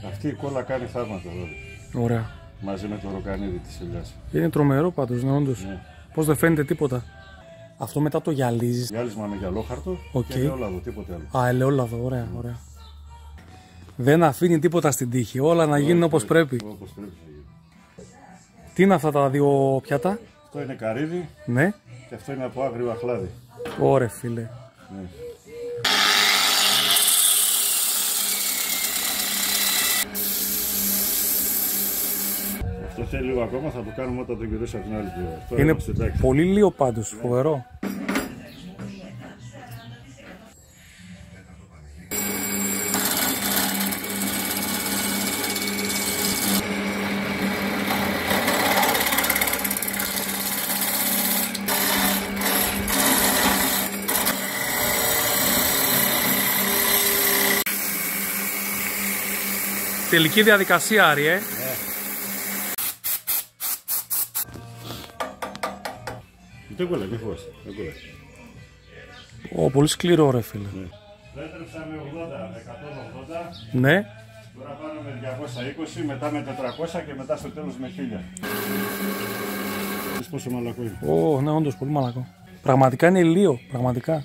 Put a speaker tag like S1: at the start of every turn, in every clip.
S1: Αυτή η κόλλα κάνει θαύματα εδώ.
S2: Ωραία.
S1: Μαζί με το ροκανίδι της ελιάς.
S2: Είναι τρομερό πάντως, ναι, όντως.
S1: Ναι.
S2: Πώς δεν φαίνεται τίποτα. Αυτό μετά το γυαλίζεις.
S1: Γυάλισμα με γυαλόχαρτο και ελαιόλαδο, τίποτε άλλο.
S2: Α, ελαιόλαδο, ωραία, ωραία. Δεν αφήνει τίποτα στην τύχη, όλα να γίνουν όπως πρέπει.
S1: Όπως πρέπει να γίνει.
S2: Τι είναι αυτά τα δύο πιάτα?
S1: Αυτό είναι καρύδι,
S2: Ναι.
S1: και αυτό είναι από άγριο αχλάδι.
S2: Ωραία, φίλε.
S1: Ναι. Αυτό θέλει λίγο ακόμα, θα το κάνουμε όταν το γυρίσει από την άλλη πλευρά.
S2: Είναι πολύ λίγο πάντως, φοβερό. Τελική διαδικασία, Άρη,
S1: Ναι. Δεν κολλάει, δεν φοβάσαι.
S2: Πολύ σκληρό, ρε φίλε.
S1: Ναι. Πέτρεψα με 180.
S2: Ναι.
S1: Τώρα πάμε με 220, μετά με 400 και μετά στο τέλος με 1000. Δεις πόσο μαλακό είναι.
S2: Ναι, όντως πολύ μαλακό. Πραγματικά είναι ηλίο, πραγματικά.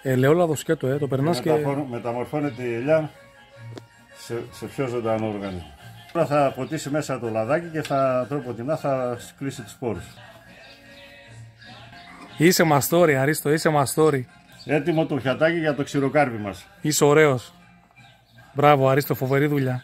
S2: Ελαιόλαδο σκέτο, το περνάς και...
S1: Μεταμορφώνεται η ελιά σε πιο ζωντανό οργανισμό. Τώρα θα ποτίσει μέσα το λαδάκι και θα τροποτινά θα κλείσει τους σπόρους.
S2: Είσαι μαστόρι, Αρίστο, είσαι μαστόρι.
S1: Έτοιμο το πιατάκι για το ξηροκάρπι μας.
S2: Είσαι ωραίος. Μπράβο, Αρίστο, φοβερή δουλειά.